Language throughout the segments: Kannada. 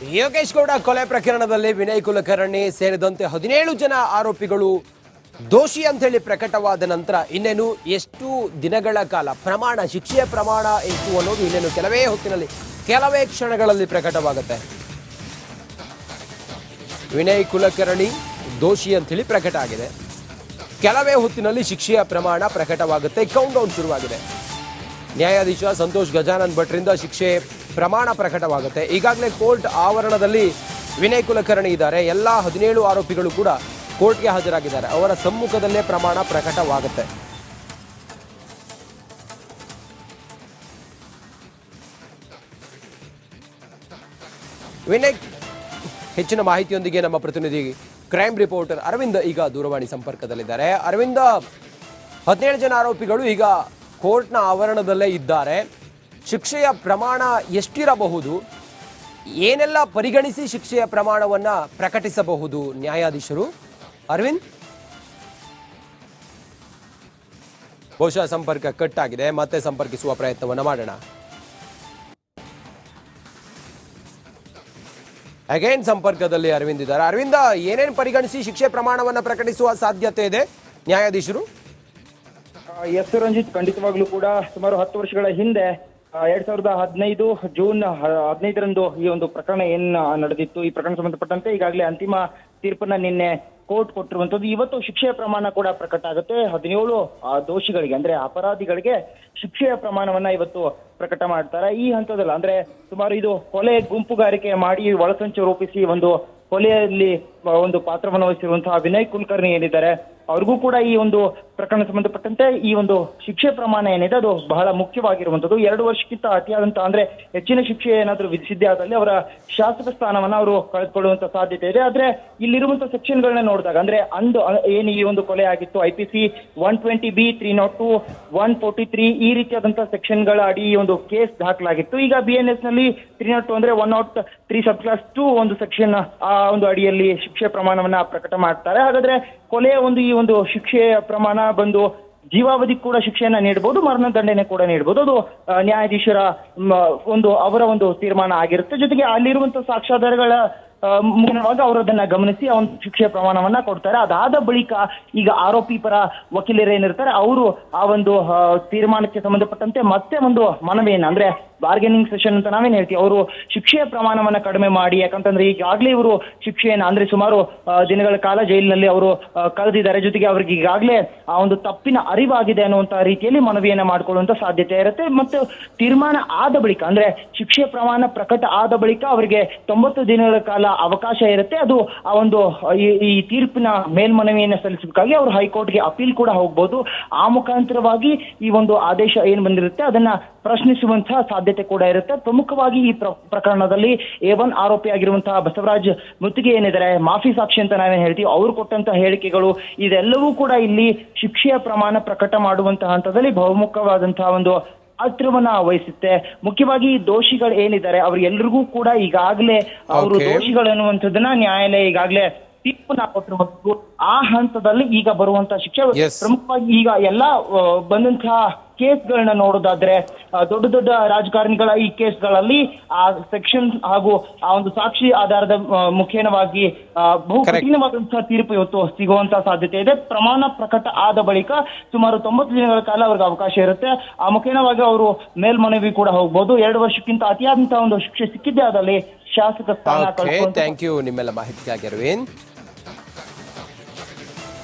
ಯೋಗೇಶ್ ಗೌಡ ಕೊಲೆ ಪ್ರಕರಣದಲ್ಲಿ ವಿನಯ್ ಕುಲಕರ್ಣಿ ಸೇರಿದಂತೆ 17 ಜನ ಆರೋಪಿಗಳು ದೋಷಿ ಅಂತ ಹೇಳಿ ಪ್ರಕಟವಾದ ನಂತರ ಇನ್ನೇನು ಎಷ್ಟು ದಿನಗಳ ಕಾಲ ಪ್ರಮಾಣ ಶಿಕ್ಷೆಯ ಪ್ರಮಾಣ ಎಷ್ಟು ಅನ್ನೋದು ಇನ್ನೇನು ಕೆಲವೇ ಹೊತ್ತಿನಲ್ಲಿ ಕೆಲವೇ ಕ್ಷಣಗಳಲ್ಲಿ ಪ್ರಕಟವಾಗುತ್ತೆ. ವಿನಯ್ ಕುಲಕರ್ಣಿ ದೋಷಿ ಅಂತ ಹೇಳಿ ಪ್ರಕಟ ಆಗಿದೆ. ಕೆಲವೇ ಹೊತ್ತಿನಲ್ಲಿ ಶಿಕ್ಷೆಯ ಪ್ರಮಾಣ ಪ್ರಕಟವಾಗುತ್ತೆ. ಕೌಂಟ್ ಡೌನ್ ಶುರುವಾಗಿದೆ. ನ್ಯಾಯಾಧೀಶ ಸಂತೋಷ್ ಗಜಾನನ್ ಭಟ್ರಿಂದ ಶಿಕ್ಷೆ ಪ್ರಮಾಣ ಪ್ರಕಟವಾಗುತ್ತೆ. ಈಗಾಗಲೇ ಕೋರ್ಟ್ ಆವರಣದಲ್ಲಿ ವಿನಯ್ ಕುಲಕರ್ಣಿ ಇದ್ದಾರೆ. ಎಲ್ಲ 17 ಆರೋಪಿಗಳು ಕೂಡ ಕೋರ್ಟ್ಗೆ ಹಾಜರಾಗಿದ್ದಾರೆ. ಅವರ ಸಮ್ಮುಖದಲ್ಲೇ ಪ್ರಮಾಣ ಪ್ರಕಟವಾಗುತ್ತೆ. ವಿನಯ್ ಹೆಚ್ಚಿನ ಮಾಹಿತಿಯೊಂದಿಗೆ ನಮ್ಮ ಪ್ರತಿನಿಧಿ ಕ್ರೈಮ್ ರಿಪೋರ್ಟರ್ ಅರವಿಂದ್ ಈಗ ದೂರವಾಣಿ ಸಂಪರ್ಕದಲ್ಲಿದ್ದಾರೆ. ಅರವಿಂದ್, 17 ಜನ ಆರೋಪಿಗಳು ಈಗ ಕೋರ್ಟ್ನ ಆವರಣದಲ್ಲೇ ಇದ್ದಾರೆ. ಶಿಕ್ಷೆಯ ಪ್ರಮಾಣ ಎಷ್ಟಿರಬಹುದು? ಏನೆಲ್ಲ ಪರಿಗಣಿಸಿ ಶಿಕ್ಷೆಯ ಪ್ರಮಾಣವನ್ನ ಪ್ರಕಟಿಸಬಹುದು ನ್ಯಾಯಾಧೀಶರು? ಅರವಿಂದ್, ಬಹುಶಃ ಸಂಪರ್ಕ ಕಟ್ ಆಗಿದೆ. ಮತ್ತೆ ಸಂಪರ್ಕಿಸುವ ಪ್ರಯತ್ನವನ್ನ ಮಾಡೋಣ. ಅಗೈನ್ ಸಂಪರ್ಕದಲ್ಲಿ ಅರವಿಂದ್ ಇದ್ದಾರೆ. ಅರವಿಂದ, ಏನೇನು ಪರಿಗಣಿಸಿ ಶಿಕ್ಷೆ ಪ್ರಮಾಣವನ್ನ ಪ್ರಕಟಿಸುವ ಸಾಧ್ಯತೆ ಇದೆ ನ್ಯಾಯಾಧೀಶರು? ಎಸ್ ರಂಜಿತ್, ಖಂಡಿತವಾಗ್ಲೂ ಕೂಡ ಸುಮಾರು 10 ವರ್ಷಗಳ ಹಿಂದೆ 2015 ಜೂನ್ 15ರಂದು ಈ ಒಂದು ಪ್ರಕರಣ ಏನ್ ನಡೆದಿತ್ತು, ಈ ಪ್ರಕರಣ ಸಂಬಂಧಪಟ್ಟಂತೆ ಈಗಾಗಲೇ ಅಂತಿಮ ತೀರ್ಪನ್ನ ನಿನ್ನೆ ಕೋರ್ಟ್ ಕೊಟ್ಟಿರುವಂತದ್ದು. ಇವತ್ತು ಶಿಕ್ಷೆಯ ಪ್ರಮಾಣ ಕೂಡ ಪ್ರಕಟ ಆಗುತ್ತೆ. 17 ದೋಷಿಗಳಿಗೆ ಅಂದ್ರೆ ಅಪರಾಧಿಗಳಿಗೆ ಶಿಕ್ಷೆಯ ಪ್ರಮಾಣವನ್ನ ಇವತ್ತು ಪ್ರಕಟ ಮಾಡ್ತಾರೆ. ಈ ಹಂತದಲ್ಲಿ ಅಂದ್ರೆ ಸುಮಾರು ಇದು ಕೊಲೆ ಗುಂಪುಗಾರಿಕೆ ಮಾಡಿ ಒಳಸಂಚು ರೂಪಿಸಿ ಒಂದು ಕೊಲೆಯಲ್ಲಿ ಒಂದು ಪಾತ್ರವನ್ನು ವಹಿಸಿರುವಂತಹ ವಿನಯ್ ಕುಲಕರ್ಣಿ ಏನಿದ್ದಾರೆ, ಅವ್ರಿಗೂ ಕೂಡ ಈ ಒಂದು ಪ್ರಕರಣ ಸಂಬಂಧಪಟ್ಟಂತೆ ಈ ಒಂದು ಶಿಕ್ಷೆ ಪ್ರಮಾಣ ಏನಿದೆ ಅದು ಬಹಳ ಮುಖ್ಯವಾಗಿರುವಂತದ್ದು. 2 ವರ್ಷಕ್ಕಿಂತ ಅತಿಯಾದಂತಹ ಅಂದ್ರೆ ಹೆಚ್ಚಿನ ಶಿಕ್ಷೆ ಏನಾದ್ರೂ ವಿಧಿಸಿದ್ದೇ ಆದಲ್ಲಿ ಅವರ ಶಾಸಕ ಸ್ಥಾನವನ್ನ ಅವರು ಕಳೆದುಕೊಳ್ಳುವಂತ ಸಾಧ್ಯತೆ ಇದೆ. ಆದ್ರೆ ಇಲ್ಲಿರುವಂತಹ ಸೆಕ್ಷನ್ ಗಳನ್ನ ನೋಡಿದಾಗ ಅಂದ್ರೆ ಏನು ಈ ಒಂದು ಕೊಲೆ ಆಗಿತ್ತು, IPC 120B 302 143 ಈ ರೀತಿಯಾದಂತಹ ಸೆಕ್ಷನ್ ಗಳ ಅಡಿ ಈ ಒಂದು ಕೇಸ್ ದಾಖಲಾಗಿತ್ತು. ಈಗ BNS ನಲ್ಲಿ 302 ಅಂದ್ರೆ 103 ಸಬ್ ಕ್ಲಾಸ್ 2 ಒಂದು ಸೆಕ್ಷನ್ ಆ ಒಂದು ಅಡಿಯಲ್ಲಿ ಶಿಕ್ಷೆ ಪ್ರಮಾಣವನ್ನ ಪ್ರಕಟ ಮಾಡ್ತಾರೆ. ಹಾಗಾದ್ರೆ ಕೊಲೆಯ ಒಂದು ಈ ಒಂದು ಶಿಕ್ಷೆಯ ಪ್ರಮಾಣ ಬಂದು ಜೀವಾವಧಿ ಕೂಡ ಶಿಕ್ಷೆಯನ್ನ ನೀಡಬಹುದು, ಮರಣದಂಡನೆ ಕೂಡ ನೀಡಬಹುದು. ಅದು ನ್ಯಾಯಾಧೀಶರ ಅವರ ಒಂದು ತೀರ್ಮಾನ ಆಗಿರುತ್ತೆ. ಜೊತೆಗೆ ಅಲ್ಲಿರುವಂತಹ ಸಾಕ್ಷ್ಯಾಧಾರಗಳ ಮೂಲವಾಗಿ ಅವರು ಅದನ್ನ ಗಮನಿಸಿ ಆ ಒಂದು ಶಿಕ್ಷೆಯ ಪ್ರಮಾಣವನ್ನ ಕೊಡ್ತಾರೆ. ಅದಾದ ಬಳಿಕ ಈಗ ಆರೋಪಿ ಪರ ವಕೀಲರು ಏನಿರ್ತಾರೆ ಅವರು ಆ ಒಂದು ತೀರ್ಮಾನಕ್ಕೆ ಸಂಬಂಧಪಟ್ಟಂತೆ ಮತ್ತೆ ಒಂದು ಮನವಿಯನ್ನ ಅಂದ್ರೆ ಬಾರ್ಗೇನಿಂಗ್ ಸೆಷನ್ ಅಂತ ನಾವೇನ್ ಹೇಳ್ತೀವಿ, ಅವರು ಶಿಕ್ಷೆಯ ಪ್ರಮಾಣವನ್ನ ಕಡಿಮೆ ಮಾಡಿ, ಯಾಕಂತಂದ್ರೆ ಈಗಾಗ್ಲೇ ಇವರು ಶಿಕ್ಷೆಯನ್ನ ಅಂದ್ರೆ ಸುಮಾರು ದಿನಗಳ ಕಾಲ ಜೈಲಿನಲ್ಲಿ ಅವರು ಕಳೆದಿದ್ದಾರೆ. ಜೊತೆಗೆ ಅವ್ರಿಗೆ ಈಗಾಗಲೇ ಆ ಒಂದು ತಪ್ಪಿನ ಅರಿವಾಗಿದೆ ಅನ್ನುವಂತಹ ರೀತಿಯಲ್ಲಿ ಮನವಿಯನ್ನ ಮಾಡ್ಕೊಳ್ಳುವಂತ ಸಾಧ್ಯತೆ ಇರುತ್ತೆ. ಮತ್ತು ತೀರ್ಮಾನ ಆದ ಬಳಿಕ ಅಂದ್ರೆ ಶಿಕ್ಷೆಯ ಪ್ರಮಾಣ ಪ್ರಕಟ ಆದ ಬಳಿಕ ಅವರಿಗೆ 90 ದಿನಗಳ ಕಾಲ ಅವಕಾಶ ಇರುತ್ತೆ. ಅದು ಆ ಒಂದು ಈ ತೀರ್ಪಿನ ಮೇಲ್ಮನವಿಯನ್ನ ಸಲ್ಲಿಸಬೇಕಾಗಿ ಅವರು ಹೈಕೋರ್ಟ್ಗೆ ಅಪೀಲ್ ಕೂಡ ಹೋಗ್ಬೋದು. ಆ ಮುಖಾಂತರವಾಗಿ ಈ ಒಂದು ಆದೇಶ ಏನ್ ಬಂದಿರುತ್ತೆ ಅದನ್ನ ಪ್ರಶ್ನಿಸುವಂತಹ ಸಾಧ್ಯತೆ ಕೂಡ ಇರುತ್ತೆ. ಪ್ರಮುಖವಾಗಿ ಈ ಪ್ರಕರಣದಲ್ಲಿ A1 ಆರೋಪಿ ಆಗಿರುವಂತಹ ಬಸವರಾಜ್ ಮುತ್ತಿಗೆ ಏನಿದ್ದಾರೆ, ಮಾಫಿ ಸಾಕ್ಷಿ ಅಂತ ನಾವೇನ್ ಹೇಳ್ತೀವಿ, ಅವ್ರು ಕೊಟ್ಟಂತಹ ಹೇಳಿಕೆಗಳು ಇದೆಲ್ಲವೂ ಕೂಡ ಇಲ್ಲಿ ಶಿಕ್ಷೆಯ ಪ್ರಮಾಣ ಪ್ರಕಟ ಮಾಡುವಂತಹ ಹಂತದಲ್ಲಿ ಬಹುಮುಖವಾದಂತಹ ಒಂದು ಪಾತ್ರವನ್ನ ವಹಿಸುತ್ತೆ. ಮುಖ್ಯವಾಗಿ ದೋಷಿಗಳು ಏನಿದ್ದಾರೆ ಅವ್ರಿಗೆಲ್ರಿಗೂ ಕೂಡ ಈಗಾಗಲೇ ಅವರು ದೋಷಿಗಳು ಅನ್ನುವಂಥದ್ದನ್ನ ನ್ಯಾಯಾಲಯ ಈಗಾಗಲೇ ತೀರ್ಪನ್ನ ಕೊಟ್ಟಿರುವಂತದ್ದು. ಆ ಹಂತದಲ್ಲಿ ಈಗ ಬರುವಂತಹ ಶಿಕ್ಷೆ ಪ್ರಮುಖವಾಗಿ ಈಗ ಎಲ್ಲಾ ಬಂದಂತಹ ಕೇಸ್ಗಳನ್ನ ನೋಡೋದಾದ್ರೆ ದೊಡ್ಡ ದೊಡ್ಡ ರಾಜಕಾರಣಿಗಳ ಈ ಕೇಸ್ಗಳಲ್ಲಿ ಆ ಸೆಕ್ಷನ್ ಹಾಗೂ ಆ ಒಂದು ಸಾಕ್ಷಿ ಆಧಾರದ ಮುಖೇನವಾಗಿ ಬಹು ಕಠಿಣವಾದಂತಹ ತೀರ್ಪು ಇವತ್ತು ಸಿಗುವಂತಹ ಸಾಧ್ಯತೆ ಇದೆ. ಪ್ರಮಾಣ ಪ್ರಕಟ ಆದ ಬಳಿಕ ಸುಮಾರು 90 ದಿನಗಳ ಕಾಲ ಅವ್ರಿಗೆ ಅವಕಾಶ ಇರುತ್ತೆ. ಆ ಮುಖೇನವಾಗಿ ಅವರು ಮೇಲ್ಮನವಿ ಕೂಡ ಹೋಗ್ಬೋದು. 2 ವರ್ಷಕ್ಕಿಂತ ಅತಿಯಾದಂತಹ ಒಂದು ಶಿಕ್ಷೆ ಸಿಕ್ಕಿದ್ದೇ ಆದಲ್ಲಿ ಶಾಸಕ ಸ್ಥಾನ ಕಳ್ಕೊಳ್ಳುವಂತ. ಥ್ಯಾಂಕ್ ಯು ನಿಮ್ಮೆಲ್ಲ ಮಾಹಿತಿಗಾಗಿ ಅರವಿಂದ್.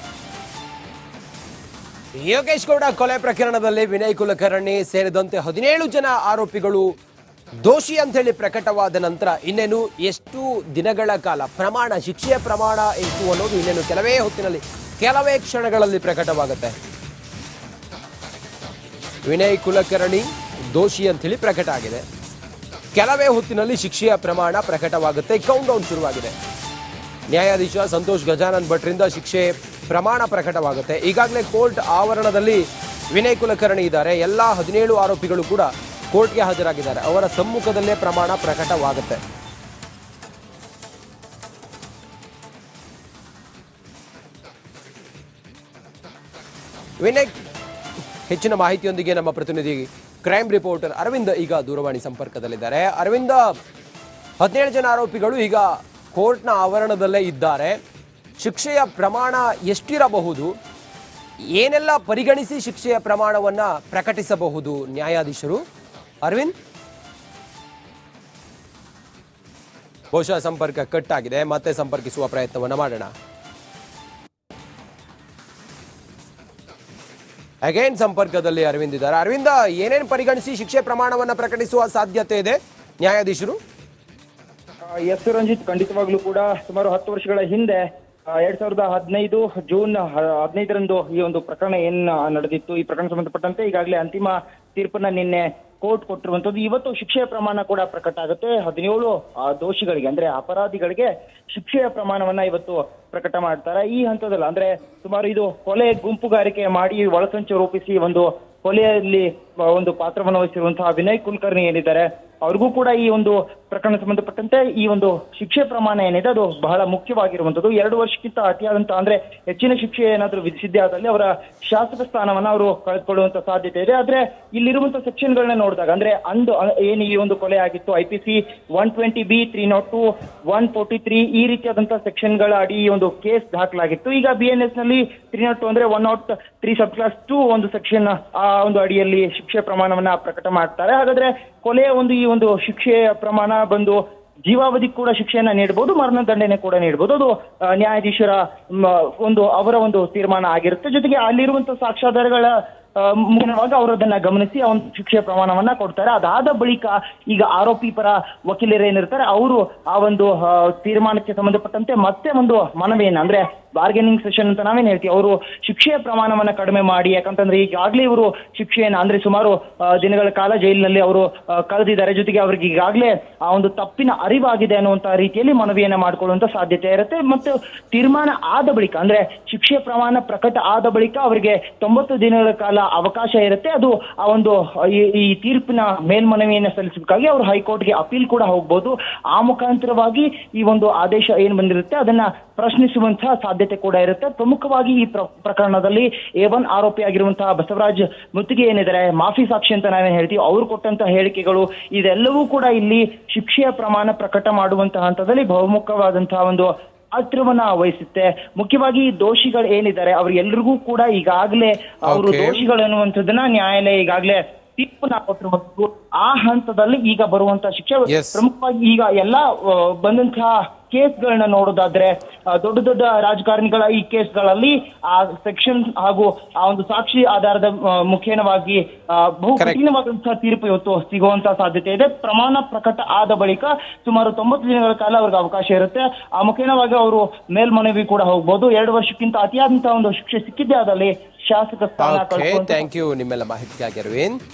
ಯೋಗೇಶ್ ಗೌಡ ಕೊಲೆ ಪ್ರಕರಣದಲ್ಲಿ ವಿನಯ್ ಕುಲಕರ್ಣಿ ಸೇರಿದಂತೆ 17 ಜನ ಆರೋಪಿಗಳು ದೋಷಿ ಅಂತ ಹೇಳಿ ಪ್ರಕಟವಾದ ನಂತರ ಇನ್ನೇನು ಎಷ್ಟು ದಿನಗಳ ಕಾಲ ಪ್ರಮಾಣ ಶಿಕ್ಷೆಯ ಪ್ರಮಾಣ ಎಷ್ಟು ಅನ್ನೋದು ಇನ್ನೇನು ಕೆಲವೇ ಹೊತ್ತಿನಲ್ಲಿ ಕೆಲವೇ ಕ್ಷಣಗಳಲ್ಲಿ ಪ್ರಕಟವಾಗುತ್ತೆ. ವಿನಯ್ ಕುಲಕರ್ಣಿ ದೋಷಿ ಅಂತ ಹೇಳಿ ಪ್ರಕಟ ಆಗಿದೆ. ಕೆಲವೇ ಹೊತ್ತಿನಲ್ಲಿ ಶಿಕ್ಷೆಯ ಪ್ರಮಾಣ ಪ್ರಕಟವಾಗುತ್ತೆ. ಕೌಂಟ್ ಡೌನ್ ಶುರುವಾಗಿದೆ. ನ್ಯಾಯಾಧೀಶ ಸಂತೋಷ್ ಗಜಾನನ್ ಭಟ್ರಿಂದ ಶಿಕ್ಷೆ ಪ್ರಮಾಣ ಪ್ರಕಟವಾಗುತ್ತೆ. ಈಗಾಗಲೇ ಕೋರ್ಟ್ ಆವರಣದಲ್ಲಿ ವಿನಯ್ ಕುಲಕರ್ಣಿ ಇದ್ದಾರೆ. ಎಲ್ಲ 17 ಆರೋಪಿಗಳು ಕೂಡ ಕೋರ್ಟ್ಗೆ ಹಾಜರಾಗಿದ್ದಾರೆ. ಅವರ ಸಮ್ಮುಖದಲ್ಲೇ ಪ್ರಮಾಣ ಪ್ರಕಟವಾಗುತ್ತೆ. ವಿನಯ್ ಹೆಚ್ಚಿನ ಮಾಹಿತಿಯೊಂದಿಗೆ ನಮ್ಮ ಪ್ರತಿನಿಧಿ ಕ್ರೈಮ್ ರಿಪೋರ್ಟರ್ ಅರವಿಂದ್ ಈಗ ದೂರವಾಣಿ ಸಂಪರ್ಕದಲ್ಲಿದ್ದಾರೆ. ಅರವಿಂದ, 17 ಜನ ಆರೋಪಿಗಳು ಈಗ ಕೋರ್ಟ್ನ ಆವರಣದಲ್ಲೇ ಇದ್ದಾರೆ. ಶಿಕ್ಷೆಯ ಪ್ರಮಾಣ ಎಷ್ಟಿರಬಹುದು, ಏನೆಲ್ಲ ಪರಿಗಣಿಸಿ ಶಿಕ್ಷೆಯ ಪ್ರಮಾಣವನ್ನ ಪ್ರಕಟಿಸಬಹುದು ನ್ಯಾಯಾಧೀಶರು? ಅರವಿಂದ್, ಬಹುಶಃ ಸಂಪರ್ಕ ಕಟ್ ಆಗಿದೆ, ಮತ್ತೆ ಸಂಪರ್ಕಿಸುವ ಪ್ರಯತ್ನವನ್ನ ಮಾಡೋಣ. ಅಗೈನ್ ಸಂಪರ್ಕದಲ್ಲಿ ಅರವಿಂದ್ ಇದ್ದಾರೆ. ಅರವಿಂದ, ಏನೇನು ಪರಿಗಣಿಸಿ ಶಿಕ್ಷೆ ಪ್ರಮಾಣವನ್ನ ಪ್ರಕಟಿಸುವ ಸಾಧ್ಯತೆ ಇದೆ ನ್ಯಾಯಾಧೀಶರು? ಎಸ್ ರಂಜಿತ್, ಖಂಡಿತವಾಗ್ಲೂ ಕೂಡ ಸುಮಾರು 10 ವರ್ಷಗಳ ಹಿಂದೆ 2015 ಜೂನ್ 15ರಂದು ಈ ಒಂದು ಪ್ರಕರಣ ಏನ್ ನಡೆದಿತ್ತು, ಈ ಪ್ರಕರಣ ಸಂಬಂಧಪಟ್ಟಂತೆ ಈಗಾಗಲೇ ಅಂತಿಮ ತೀರ್ಪನ್ನ ನಿನ್ನೆ ಕೋರ್ಟ್ ಕೊಟ್ಟಿರುವಂತದ್ದು. ಇವತ್ತು ಶಿಕ್ಷೆಯ ಪ್ರಮಾಣ ಕೂಡ ಪ್ರಕಟ ಆಗುತ್ತೆ. 17 ದೋಷಿಗಳಿಗೆ ಅಂದ್ರೆ ಅಪರಾಧಿಗಳಿಗೆ ಶಿಕ್ಷೆಯ ಪ್ರಮಾಣವನ್ನ ಇವತ್ತು ಪ್ರಕಟ ಮಾಡ್ತಾರೆ. ಈ ಹಂತದಲ್ಲಿ ಅಂದ್ರೆ ಸುಮಾರು ಇದು ಕೊಲೆ ಗುಂಪುಗಾರಿಕೆ ಮಾಡಿ ಒಳಸಂಚು ರೂಪಿಸಿ ಒಂದು ಕೊಲೆಯಲ್ಲಿ ಒಂದು ಪಾತ್ರವನ್ನು ವಹಿಸಿರುವಂತಹ ವಿನಯ್ ಕುಲಕರ್ಣಿ ಏನಿದ್ದಾರೆ, ಅವ್ರಿಗೂ ಕೂಡ ಈ ಒಂದು ಪ್ರಕರಣ ಸಂಬಂಧಪಟ್ಟಂತೆ ಈ ಒಂದು ಶಿಕ್ಷೆ ಪ್ರಮಾಣ ಏನಿದೆ ಅದು ಬಹಳ ಮುಖ್ಯವಾಗಿರುವಂತದ್ದು. 2 ವರ್ಷಕ್ಕಿಂತ ಅತಿಯಾದಂತ ಅಂದ್ರೆ ಹೆಚ್ಚಿನ ಶಿಕ್ಷೆ ಏನಾದ್ರೂ ವಿಧಿಸಿದ್ದೇ ಆದಲ್ಲಿ ಅವರ ಶಾಸಕ ಸ್ಥಾನವನ್ನ ಅವರು ಕಳೆದುಕೊಳ್ಳುವಂತ ಸಾಧ್ಯತೆ ಇದೆ. ಆದ್ರೆ ಇಲ್ಲಿರುವಂತಹ ಸೆಕ್ಷನ್ಗಳನ್ನ ನೋಡಿದಾಗ ಅಂದ್ರೆ ಏನು ಈ ಒಂದು ಕೊಲೆ ಆಗಿತ್ತು, IPC 120B 302 143 ಈ ರೀತಿಯಾದಂತಹ ಸೆಕ್ಷನ್ಗಳ ಅಡಿ ಈ ಒಂದು ಕೇಸ್ ದಾಖಲಾಗಿತ್ತು. ಈಗ BNS ನಲ್ಲಿ 302 ಅಂದ್ರೆ 103 ಸಬ್ ಕ್ಲಾಸ್ 2 ಒಂದು ಸೆಕ್ಷನ್ ಆ ಒಂದು ಅಡಿಯಲ್ಲಿ ಶಿಕ್ಷೆ ಪ್ರಮಾಣವನ್ನ ಪ್ರಕಟ ಮಾಡ್ತಾರೆ. ಹಾಗಾದ್ರೆ ಕೊಲೆಯ ಈ ಒಂದು ಶಿಕ್ಷೆಯ ಪ್ರಮಾಣ ಬಂದು ಜೀವಾವಧಿ ಕೂಡ ಶಿಕ್ಷೆಯನ್ನ ನೀಡಬಹುದು, ಮರಣದಂಡನೆ ಕೂಡ ನೀಡಬಹುದು. ಅದು ನ್ಯಾಯಾಧೀಶರ ಅವರ ಒಂದು ತೀರ್ಮಾನ ಆಗಿರುತ್ತೆ. ಜೊತೆಗೆ ಅಲ್ಲಿರುವಂತಹ ಸಾಕ್ಷ್ಯಾಧಾರಗಳ ಮೂಲವಾಗಿ ಅವರು ಅದನ್ನ ಗಮನಿಸಿ ಆ ಒಂದು ಶಿಕ್ಷೆಯ ಪ್ರಮಾಣವನ್ನ ಕೊಡ್ತಾರೆ. ಅದಾದ ಬಳಿಕ ಈಗ ಆರೋಪಿ ಪರ ವಕೀಲರೇನಿರ್ತಾರೆ ಅವರು ಆ ಒಂದು ತೀರ್ಮಾನಕ್ಕೆ ಸಂಬಂಧಪಟ್ಟಂತೆ ಮತ್ತೆ ಒಂದು ಮನವಿಯನ್ನ ಅಂದ್ರೆ ಬಾರ್ಗೇನಿಂಗ್ ಸೆಷನ್ ಅಂತ ನಾವೇನ್ ಹೇಳ್ತೀವಿ, ಅವರು ಶಿಕ್ಷೆಯ ಪ್ರಮಾಣವನ್ನ ಕಡಿಮೆ ಮಾಡಿ, ಯಾಕಂತಂದ್ರೆ ಈಗಾಗಲೇ ಇವರು ಶಿಕ್ಷೆಯನ್ನ ಅಂದ್ರೆ ಸುಮಾರು ದಿನಗಳ ಕಾಲ ಜೈಲಿನಲ್ಲಿ ಅವರು ಕಳೆದಿದ್ದಾರೆ. ಜೊತೆಗೆ ಅವ್ರಿಗೆ ಈಗಾಗಲೇ ಆ ಒಂದು ತಪ್ಪಿನ ಅರಿವಾಗಿದೆ ಅನ್ನುವಂತಹ ರೀತಿಯಲ್ಲಿ ಮನವಿಯನ್ನ ಮಾಡ್ಕೊಳ್ಳುವಂತ ಸಾಧ್ಯತೆ ಇರುತ್ತೆ. ಮತ್ತು ತೀರ್ಮಾನ ಆದ ಬಳಿಕ ಅಂದ್ರೆ ಶಿಕ್ಷೆಯ ಪ್ರಮಾಣ ಪ್ರಕಟ ಆದ ಬಳಿಕ ಅವರಿಗೆ 90 ದಿನಗಳ ಕಾಲ ಅವಕಾಶ ಇರುತ್ತೆ. ಅದು ಆ ಒಂದು ಈ ತೀರ್ಪಿನ ಮೇಲ್ಮನವಿಯನ್ನ ಸಲ್ಲಿಸಬೇಕಾಗಿ ಅವರು ಹೈಕೋರ್ಟ್ಗೆ ಅಪೀಲ್ ಕೂಡ ಹೋಗ್ಬೋದು. ಆ ಮುಖಾಂತರವಾಗಿ ಈ ಒಂದು ಆದೇಶ ಏನ್ ಬಂದಿರುತ್ತೆ ಅದನ್ನ ಪ್ರಶ್ನಿಸುವಂತಹ ಸಾಧ್ಯತೆ ಕೂಡ ಇರುತ್ತೆ. ಪ್ರಮುಖವಾಗಿ ಈ ಪ್ರಕರಣದಲ್ಲಿ A1 ಆರೋಪಿ ಆಗಿರುವಂತಹ ಬಸವರಾಜ್ ಮುತ್ತಿಗೆ ಏನಿದ್ದಾರೆ, ಮಾಫಿ ಸಾಕ್ಷಿ ಅಂತ ನಾವೇನ್ ಹೇಳ್ತೀವಿ, ಅವರು ಕೊಟ್ಟಂತಹ ಹೇಳಿಕೆಗಳು ಇದೆಲ್ಲವೂ ಕೂಡ ಇಲ್ಲಿ ಶಿಕ್ಷೆಯ ಪ್ರಮಾಣ ಪ್ರಕಟ ಮಾಡುವಂತಹ ಹಂತದಲ್ಲಿ ಬಹುಮುಖವಾದಂತಹ ಒಂದು ಪಾತ್ರವನ್ನ ವಹಿಸುತ್ತೆ. ಮುಖ್ಯವಾಗಿ ದೋಷಿಗಳು ಏನಿದ್ದಾರೆ ಅವ್ರಿಗೆಲ್ರಿಗೂ ಕೂಡ ಈಗಾಗಲೇ ಅವರು ದೋಷಿಗಳು ಅನ್ನುವಂಥದ್ದನ್ನ ನ್ಯಾಯಾಲಯ ಈಗಾಗಲೇ ತೀರ್ಪನ್ನ ಕೊಟ್ಟಿರುವಂತದ್ದು. ಆ ಹಂತದಲ್ಲಿ ಈಗ ಬರುವಂತಹ ಶಿಕ್ಷೆ ಪ್ರಮುಖವಾಗಿ ಈಗ ಎಲ್ಲಾ ಬಂದಂತಹ ಕೇಸ್ಗಳನ್ನ ನೋಡೋದಾದ್ರೆ ದೊಡ್ಡ ದೊಡ್ಡ ರಾಜಕಾರಣಿಗಳ ಈ ಕೇಸ್ಗಳಲ್ಲಿ ಆ ಸೆಕ್ಷನ್ ಹಾಗೂ ಆ ಒಂದು ಸಾಕ್ಷಿ ಆಧಾರದ ಮುಖೇನವಾಗಿ ಬಹು ಕಠಿಣವಾದಂತಹ ತೀರ್ಪು ಇವತ್ತು ಸಿಗುವಂತಹ ಸಾಧ್ಯತೆ ಇದೆ. ಪ್ರಮಾಣ ಪ್ರಕಟ ಆದ ಬಳಿಕ ಸುಮಾರು 90 ದಿನಗಳ ಕಾಲ ಅವ್ರಿಗೆ ಅವಕಾಶ ಇರುತ್ತೆ. ಆ ಮುಖೇನವಾಗಿ ಅವರು ಮೇಲ್ಮನವಿ ಕೂಡ ಹೋಗ್ಬೋದು. 2 ವರ್ಷಕ್ಕಿಂತ ಅತಿಯಾದಂತಹ ಒಂದು ಶಿಕ್ಷೆ ಸಿಕ್ಕಿದ್ದೇ ಆದಲ್ಲಿ ಶಾಸಕ ಸ್ಥಾನ. ಥ್ಯಾಂಕ್ ಯು ನಿಮ್ಮೆಲ್ಲ ಮಾಹಿತಿಗಾಗಿ ಅರವಿಂದ್.